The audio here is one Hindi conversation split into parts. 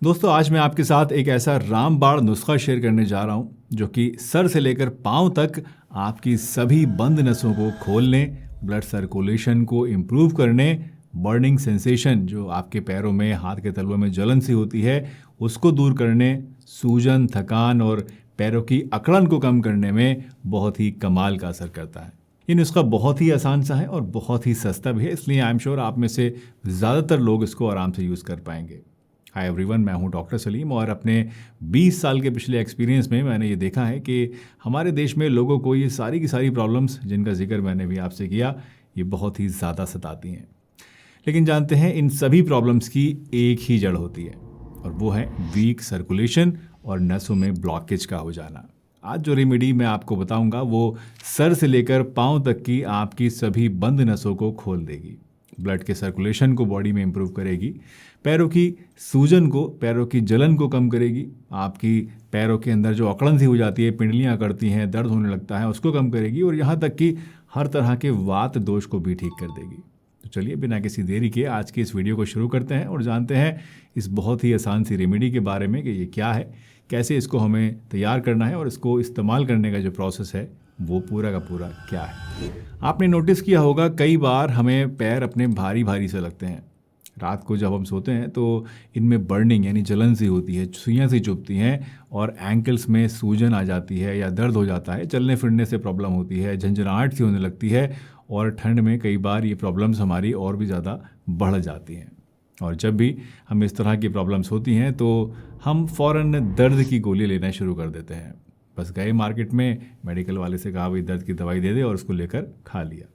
दोस्तों आज मैं आपके साथ एक ऐसा रामबाण नुस्खा शेयर करने जा रहा हूँ जो कि सर से लेकर पाँव तक आपकी सभी बंद नसों को खोलने, ब्लड सर्कुलेशन को इम्प्रूव करने, बर्निंग सेंसेशन जो आपके पैरों में, हाथ के तलवों में जलन सी होती है उसको दूर करने, सूजन, थकान और पैरों की अकड़न को कम करने में बहुत ही कमाल का असर करता है। ये नुस्खा बहुत ही आसान सा है और बहुत ही सस्ता भी है, इसलिए आई एम श्योर आप में से ज़्यादातर लोग इसको आराम से यूज़ कर पाएंगे। हाय एवरीवन, मैं हूं डॉक्टर सलीम और अपने 20 साल के पिछले एक्सपीरियंस में मैंने ये देखा है कि हमारे देश में लोगों को ये सारी की सारी प्रॉब्लम्स जिनका जिक्र मैंने भी आपसे किया, ये बहुत ही ज़्यादा सताती हैं। लेकिन जानते हैं इन सभी प्रॉब्लम्स की एक ही जड़ होती है और वो है वीक सर्कुलेशन और नसों में ब्लॉकेज का हो जाना। आज जो रेमेडी मैं आपको बताऊंगा वो सर से लेकर पाँव तक की आपकी सभी बंद नसों को खोल देगी, ब्लड के सर्कुलेशन को बॉडी में इम्प्रूव करेगी, पैरों की सूजन को, पैरों की जलन को कम करेगी, आपकी पैरों के अंदर जो अकड़न सी हो जाती है, पिंडलियाँ करती हैं, दर्द होने लगता है, उसको कम करेगी और यहाँ तक कि हर तरह के वात दोष को भी ठीक कर देगी। तो चलिए बिना किसी देरी के आज की इस वीडियो को शुरू करते हैं और जानते हैं इस बहुत ही आसान सी रेमेडी के बारे में कि ये क्या है, कैसे इसको हमें तैयार करना है और इसको इस्तेमाल करने का जो प्रोसेस है वो पूरा का पूरा क्या है। आपने नोटिस किया होगा कई बार हमें पैर अपने भारी भारी से लगते हैं। रात को जब हम सोते हैं तो इनमें बर्निंग यानी जलन सी होती है, सुइयाँ सी चुभती हैं और एंकल्स में सूजन आ जाती है या दर्द हो जाता है, चलने फिरने से प्रॉब्लम होती है, झंझनाहट सी होने लगती है और ठंड में कई बार ये प्रॉब्लम्स हमारी और भी ज़्यादा बढ़ जाती हैं। और जब भी हम इस तरह की प्रॉब्लम्स होती हैं तो हम फ़ौरन दर्द की गोली लेना शुरू कर देते हैं। बस गए मार्केट में, मेडिकल वाले से कहा भाई दर्द की दवाई दे दे और उसको लेकर खा लिया।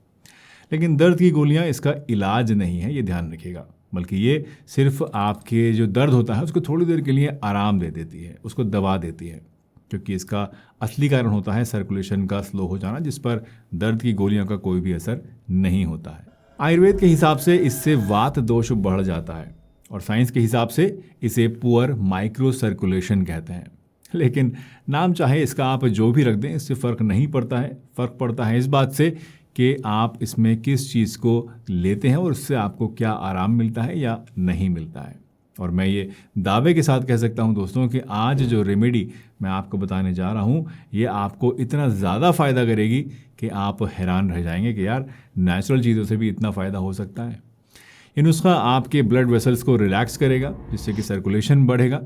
लेकिन दर्द की गोलियां इसका इलाज नहीं है, ये ध्यान रखिएगा, बल्कि ये सिर्फ आपके जो दर्द होता है उसको थोड़ी देर के लिए आराम दे देती है, उसको दबा देती है, क्योंकि इसका असली कारण होता है सर्कुलेशन का स्लो हो जाना, जिस पर दर्द की गोलियों का कोई भी असर नहीं होता है। आयुर्वेद के हिसाब से इससे वात दोष बढ़ जाता है और साइंस के हिसाब से इसे पुअर माइक्रो सर्कुलेशन कहते हैं। लेकिन नाम चाहे इसका आप जो भी रख दें, इससे फ़र्क नहीं पड़ता है। फ़र्क पड़ता है इस बात से कि आप इसमें किस चीज़ को लेते हैं और उससे आपको क्या आराम मिलता है या नहीं मिलता है। और मैं ये दावे के साथ कह सकता हूँ दोस्तों कि आज जो रेमेडी मैं आपको बताने जा रहा हूँ ये आपको इतना ज़्यादा फ़ायदा करेगी कि आप हैरान रह जाएंगे कि यार नेचुरल चीज़ों से भी इतना फ़ायदा हो सकता है। ये नुस्खा आपके ब्लड वेसल्स को रिलैक्स करेगा, जिससे कि सर्कुलेशन बढ़ेगा।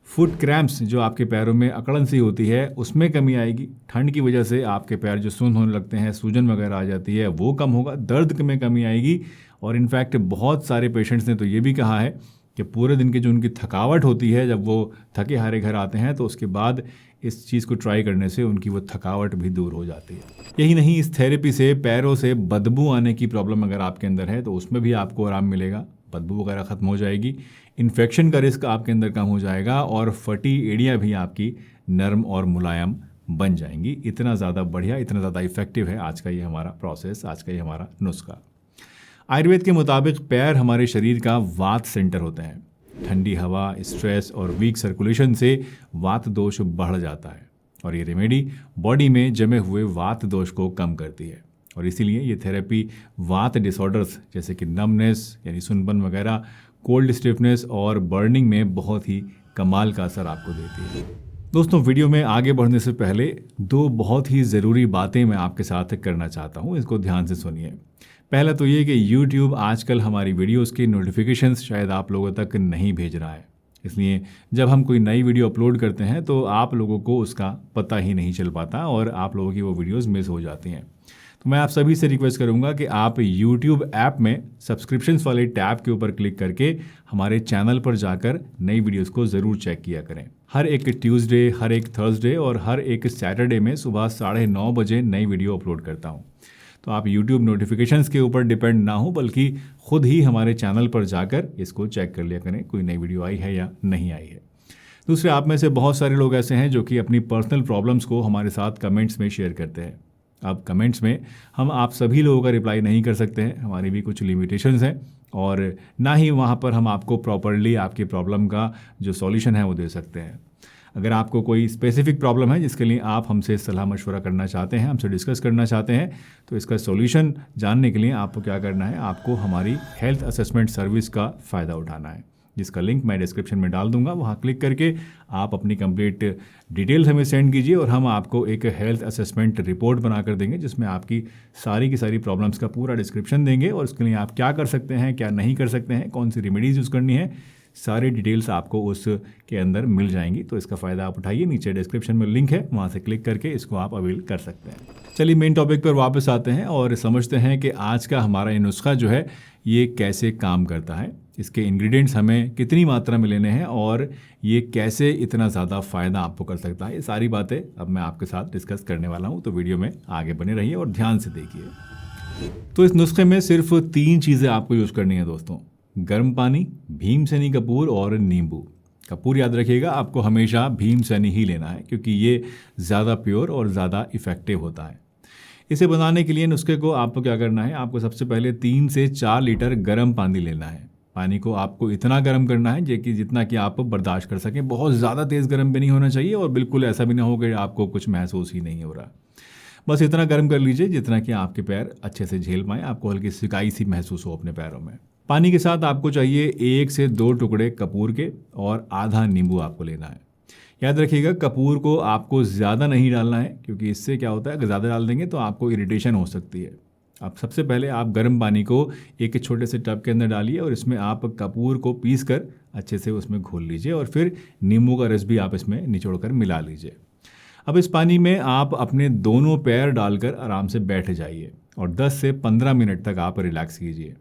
फुट क्रैम्प्स जो आपके पैरों में अकड़न सी होती है उसमें कमी आएगी। ठंड की वजह से आपके पैर जो सुन्न होने लगते हैं, सूजन वगैरह आ जाती है, वो कम होगा। दर्द में कमी आएगी और इनफैक्ट बहुत सारे पेशेंट्स ने तो ये भी कहा है कि पूरे दिन की जो उनकी थकावट होती है, जब वो थके हारे घर आते हैं तो उसके बाद इस चीज़ को ट्राई करने से उनकी वो थकावट भी दूर हो जाती है। यही नहीं, इस थेरेपी से पैरों से बदबू आने की प्रॉब्लम अगर आपके अंदर है तो उसमें भी आपको आराम मिलेगा, बदबू वगैरह ख़त्म हो जाएगी, इन्फेक्शन का रिस्क आपके अंदर कम हो जाएगा और फटी एड़ियाँ भी आपकी नरम और मुलायम बन जाएंगी। इतना ज़्यादा बढ़िया, इतना ज़्यादा इफेक्टिव है आज का ये हमारा प्रोसेस, आज का ये हमारा नुस्खा। आयुर्वेद के मुताबिक पैर हमारे शरीर का वात सेंटर होते हैं। ठंडी हवा, स्ट्रेस और वीक सर्कुलेशन से वात दोष बढ़ जाता है और ये रेमेडी बॉडी में जमे हुए वात दोष को कम करती है और इसीलिए ये थेरेपी वात डिसऑर्डर्स जैसे कि नमनेस यानी सुनपन वगैरह, कोल्ड स्टिफनेस और बर्निंग में बहुत ही कमाल का असर आपको देती है। दोस्तों वीडियो में आगे बढ़ने से पहले दो बहुत ही ज़रूरी बातें मैं आपके साथ करना चाहता हूँ, इसको ध्यान से सुनिए। पहला तो ये कि YouTube आजकल हमारी वीडियोस के नोटिफिकेशंस शायद आप लोगों तक नहीं भेज रहा है, इसलिए जब हम कोई नई वीडियो अपलोड करते हैं तो आप लोगों को उसका पता ही नहीं चल पाता और आप लोगों की वो वीडियोस मिस हो जाती हैं। तो मैं आप सभी से रिक्वेस्ट करूंगा कि आप YouTube ऐप में सब्सक्रिप्शंस वाले टैब के ऊपर क्लिक करके हमारे चैनल पर जाकर नई वीडियोस को ज़रूर चेक किया करें। हर एक ट्यूसडे, हर एक थर्सडे और हर एक सैटरडे में सुबह 9:30 बजे नई वीडियो अपलोड करता हूँ। तो आप YouTube नोटिफिकेशंस के ऊपर डिपेंड ना हो, बल्कि खुद ही हमारे चैनल पर जाकर इसको चेक कर लिया करें, कोई नई वीडियो आई है या नहीं आई है। दूसरे, आप में से बहुत सारे लोग ऐसे हैं जो कि अपनी पर्सनल प्रॉब्लम्स को हमारे साथ कमेंट्स में शेयर करते हैं। अब कमेंट्स में हम आप सभी लोगों का रिप्लाई नहीं कर सकते हैं, हमारी भी कुछ लिमिटेशंस हैं और ना ही वहाँ पर हम आपको प्रॉपरली आपकी प्रॉब्लम का जो सॉल्यूशन है वो दे सकते हैं। अगर आपको कोई स्पेसिफिक प्रॉब्लम है जिसके लिए आप हमसे सलाह मशवरा करना चाहते हैं, हमसे डिस्कस करना चाहते हैं, तो इसका सॉल्यूशन जानने के लिए आपको क्या करना है, आपको हमारी हेल्थ असेसमेंट सर्विस का फ़ायदा उठाना है, जिसका लिंक मैं डिस्क्रिप्शन में डाल दूंगा। वहाँ क्लिक करके आप अपनी कंप्लीट डिटेल्स हमें सेंड कीजिए और हम आपको एक हेल्थ असेसमेंट रिपोर्ट बना कर देंगे, जिसमें आपकी सारी की सारी प्रॉब्लम्स का पूरा डिस्क्रिप्शन देंगे और उसके लिए आप क्या कर सकते हैं, क्या नहीं कर सकते हैं, कौन सी रेमेडीज़ यूज़ करनी है, सारी डिटेल्स आपको उसके अंदर मिल जाएंगी। तो इसका फ़ायदा आप उठाइए, नीचे डिस्क्रिप्शन में लिंक है, वहाँ से क्लिक करके इसको आप अवेल कर सकते हैं। चलिए मेन टॉपिक पर वापस आते हैं और समझते हैं कि आज का हमारा ये नुस्खा जो है ये कैसे काम करता है, इसके इंग्रेडिएंट्स हमें कितनी मात्रा में लेने हैं और ये कैसे इतना ज़्यादा फ़ायदा आपको कर सकता है। ये सारी बातें अब मैं आपके साथ डिस्कस करने वाला हूँ, तो वीडियो में आगे बने रहिए और ध्यान से देखिए। तो इस नुस्खे में सिर्फ 3 चीज़ें आपको यूज़ करनी है दोस्तों, गर्म पानी, भीमसेनी कपूर और नींबू। कपूर याद रखिएगा, आपको हमेशा भीमसेनी ही लेना है क्योंकि ये ज़्यादा प्योर और ज़्यादा इफ़ेक्टिव होता है। इसे बनाने के लिए नुस्खे को आपको क्या करना है, आपको सबसे पहले 3 से 4 लीटर गर्म पानी लेना है। पानी को आपको इतना गर्म करना है कि जितना कि आप बर्दाश्त कर सकें। बहुत ज़्यादा तेज़ गर्म भी नहीं होना चाहिए और बिल्कुल ऐसा भी ना हो कि आपको कुछ महसूस ही नहीं हो रहा। बस इतना गर्म कर लीजिए जितना कि आपके पैर अच्छे से झेल पाएँ, आपको हल्की सिकाई सी महसूस हो अपने पैरों में। पानी के साथ आपको चाहिए 1 से 2 टुकड़े कपूर के और आधा नींबू आपको लेना है। याद रखिएगा, कपूर को आपको ज़्यादा नहीं डालना है क्योंकि इससे क्या होता है, अगर ज़्यादा डाल देंगे तो आपको इरिटेशन हो सकती है। अब सबसे पहले आप गर्म पानी को एक छोटे से टब के अंदर डालिए और इसमें आप कपूर को पीस कर अच्छे से उसमें घोल लीजिए और फिर नींबू का रस भी आप इसमें निचोड़ कर मिला लीजिए। अब इस पानी में आप अपने दोनों पैर डालकर आराम से बैठ जाइए और 10 से 15 मिनट तक आप रिलैक्स कीजिए।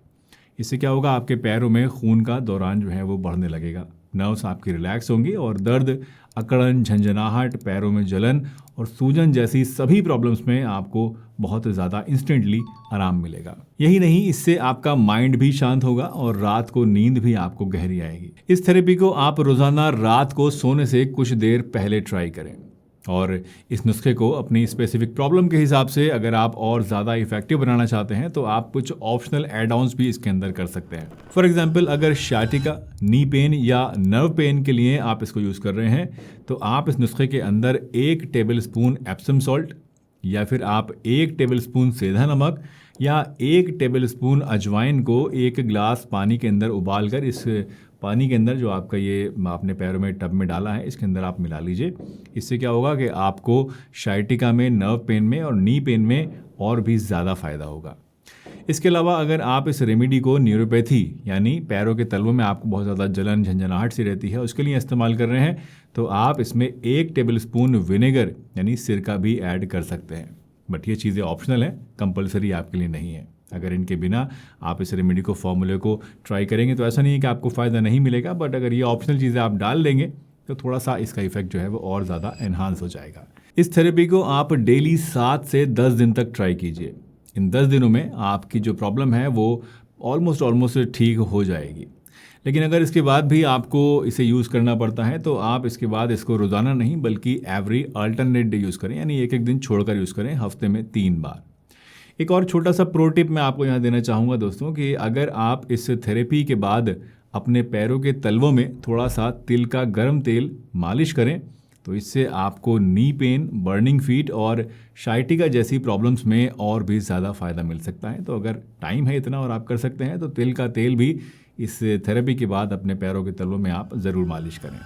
इससे क्या होगा, आपके पैरों में खून का दौरान जो है वो बढ़ने लगेगा, नर्व्स आपकी रिलैक्स होंगी और दर्द, अकड़न, झंझनाहट, पैरों में जलन और सूजन जैसी सभी प्रॉब्लम्स में आपको बहुत ज़्यादा इंस्टेंटली आराम मिलेगा। यही नहीं, इससे आपका माइंड भी शांत होगा और रात को नींद भी आपको गहरी आएगी। इस थेरेपी को आप रोज़ाना रात को सोने से कुछ देर पहले ट्राई करें और इस नुस्खे को अपनी स्पेसिफिक प्रॉब्लम के हिसाब से अगर आप और ज़्यादा इफेक्टिव बनाना चाहते हैं तो आप कुछ ऑप्शनल एड ऑन्स भी इसके अंदर कर सकते हैं। फॉर एग्जांपल, अगर शाटिका, नी पेन या नर्व पेन के लिए आप इसको यूज़ कर रहे हैं तो आप इस नुस्खे के अंदर 1 टेबल स्पून एप्सम सॉल्ट या फिर आप 1 टेबल स्पून सेंधा नमक या 1 टेबल स्पून अजवाइन को 1 गिलास पानी के अंदर उबाल कर इस पानी के अंदर जो आपका ये आपने पैरों में टब में डाला है इसके अंदर आप मिला लीजिए। इससे क्या होगा कि आपको शाइटिका में, नर्व पेन में और नी पेन में और भी ज़्यादा फ़ायदा होगा। इसके अलावा अगर आप इस रेमेडी को न्यूरोपैथी यानी पैरों के तलवों में आपको बहुत ज़्यादा जलन, झंझनाहट सी रहती है, उसके लिए इस्तेमाल कर रहे हैं तो आप इसमें 1 टेबल स्पून विनेगर यानी सिरका भी ऐड कर सकते हैं। बट ये चीज़ें ऑप्शनल हैं, कंपलसरी आपके लिए नहीं है। अगर इनके बिना आप इस रेमेडी को, फॉर्मूले को ट्राई करेंगे तो ऐसा नहीं है कि आपको फ़ायदा नहीं मिलेगा, बट अगर ये ऑप्शनल चीज़ें आप डाल लेंगे तो थोड़ा सा इसका इफेक्ट जो है वो और ज़्यादा एनहांस हो जाएगा। इस थेरेपी को आप डेली 7 से 10 दिन तक ट्राई कीजिए। इन 10 दिनों में आपकी जो प्रॉब्लम है वो ऑलमोस्ट ठीक हो जाएगी। लेकिन अगर इसके बाद भी आपको इसे यूज़ करना पड़ता है तो आप इसके बाद इसको रोज़ाना नहीं बल्कि एवरी अल्टरनेट डे यूज़ करें, यानी एक दिन छोड़कर यूज़ करें, हफ्ते में 3 बार। एक और छोटा सा प्रो टिप मैं आपको यहाँ देना चाहूँगा दोस्तों कि अगर आप इस थेरेपी के बाद अपने पैरों के तलवों में थोड़ा सा तिल का गर्म तेल मालिश करें तो इससे आपको नी पेन, बर्निंग फीट और शाइटिका जैसी प्रॉब्लम्स में और भी ज़्यादा फ़ायदा मिल सकता है। तो अगर टाइम है इतना और आप कर सकते हैं तो तिल का तेल भी इस थेरेपी के बाद अपने पैरों के तलवों में आप ज़रूर मालिश करें।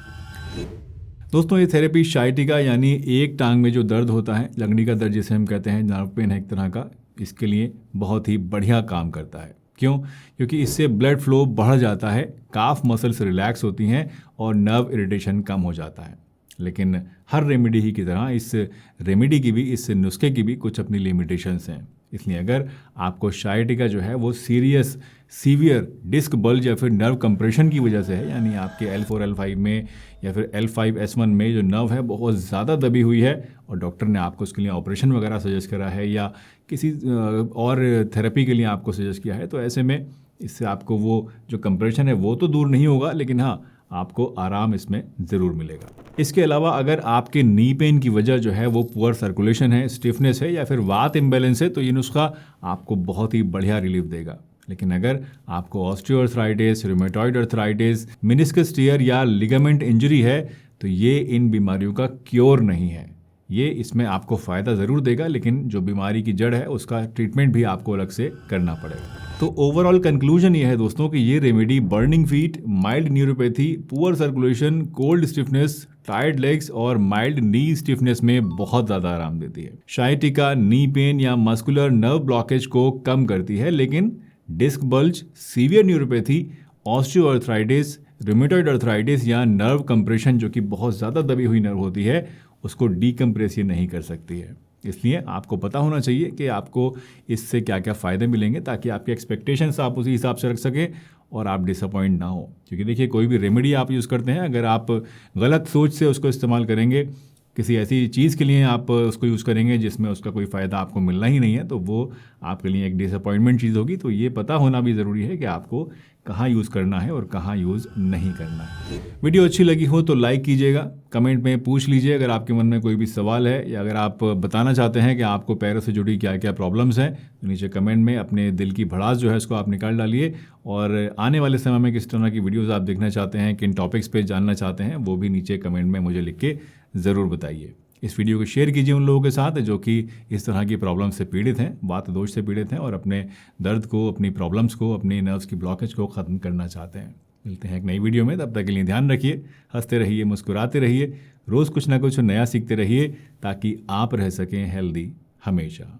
दोस्तों, ये थेरेपी शाइटिका यानी एक टांग में जो दर्द होता है, लगड़ी का दर्द जिसे हम कहते हैं, नर्व पेन है एक तरह का, इसके लिए बहुत ही बढ़िया काम करता है। क्यों? क्योंकि इससे ब्लड फ्लो बढ़ जाता है, काफ मसल्स रिलैक्स होती हैं और नर्व इरिटेशन कम हो जाता है। लेकिन हर रेमेडी ही की तरह इस रेमेडी की भी, इस नुस्खे की भी कुछ अपनी लिमिटेशंस हैं। इसलिए अगर आपको शाइटिका जो है वो सीवियर डिस्क बल्ज या फिर नर्व कंप्रेशन की वजह से है, यानी आपके L4, L5 में या फिर L5, S1 में जो नर्व है बहुत ज़्यादा दबी हुई है और डॉक्टर ने आपको उसके लिए ऑपरेशन वगैरह सजेस्ट करा है या किसी और थेरेपी के लिए आपको सजेस्ट किया है, तो ऐसे में इससे आपको वो जो कंप्रेशन है वो तो दूर नहीं होगा, लेकिन हाँ, आपको आराम इसमें ज़रूर मिलेगा। इसके अलावा अगर आपके नी पेन की वजह जो है वो पुअर सर्कुलेशन है, स्टिफनेस है या फिर वात इम्बैलेंस है, तो ये नुस्खा आपको बहुत ही बढ़िया रिलीफ देगा। लेकिन अगर आपको osteoarthritis, rheumatoid arthritis, meniscus tier या लिगामेंट इंजरी है तो ये इन बीमारियों का क्योर नहीं है। ये इसमें आपको फ़ायदा ज़रूर देगा, लेकिन जो बीमारी की जड़ है उसका ट्रीटमेंट भी आपको अलग से करना पड़ेगा। तो ओवरऑल कंक्लूजन ये है दोस्तों कि ये remedy burning feet, mild neuropathy, poor circulation, cold stiffness, tired legs और माइल्ड नी स्टिफनेस में बहुत ज़्यादा आराम देती है। शायटिका नी पेन या मस्कुलर नर्व ब्लॉकेज को कम करती है, लेकिन disc bulge, severe neuropathy, osteoarthritis, rheumatoid arthritis या नर्व कंप्रेशन जो कि बहुत ज़्यादा दबी हुई नर्व होती है उसको डीकम्प्रेस ये नहीं कर सकती है। इसलिए आपको पता होना चाहिए कि आपको इससे क्या क्या फ़ायदे मिलेंगे, ताकि आपकी एक्सपेक्टेशंस आप उसी हिसाब से रख सकें और आप डिसअपॉइंट ना हो। क्योंकि देखिए, कोई भी रेमेडी आप यूज़ करते हैं, अगर आप गलत सोच से उसको इस्तेमाल करेंगे, किसी ऐसी चीज़ के लिए आप उसको यूज़ करेंगे जिसमें उसका कोई फ़ायदा आपको मिलना ही नहीं है, तो वो आपके लिए एक डिसअपॉइंटमेंट चीज़ होगी। तो ये पता होना भी ज़रूरी है कि आपको कहाँ यूज़ करना है और कहाँ यूज़ नहीं करना है। वीडियो अच्छी लगी हो तो लाइक कीजिएगा, कमेंट में पूछ लीजिए अगर आपके मन में कोई भी सवाल है, या अगर आप बताना चाहते हैं कि आपको पैरों से जुड़ी क्या क्या प्रॉब्लम्स हैं, तो नीचे कमेंट में अपने दिल की भड़ास जो है उसको आप निकाल डालिए। और आने वाले समय में किस तरह की वीडियोज़ आप देखना चाहते हैं, किन टॉपिक्स पर जानना चाहते हैं, वो भी नीचे कमेंट में मुझे लिख के ज़रूर बताइए। इस वीडियो को शेयर कीजिए उन लोगों के साथ जो कि इस तरह की प्रॉब्लम से पीड़ित हैं, वात दोष से पीड़ित हैं और अपने दर्द को, अपनी प्रॉब्लम्स को, अपनी नर्व्स की ब्लॉकेज को ख़त्म करना चाहते हैं। मिलते हैं एक नई वीडियो में, तब तक के लिए ध्यान रखिए, हंसते रहिए, मुस्कुराते रहिए, रोज़ कुछ ना कुछ नया सीखते रहिए ताकि आप रह सकें हेल्दी हमेशा।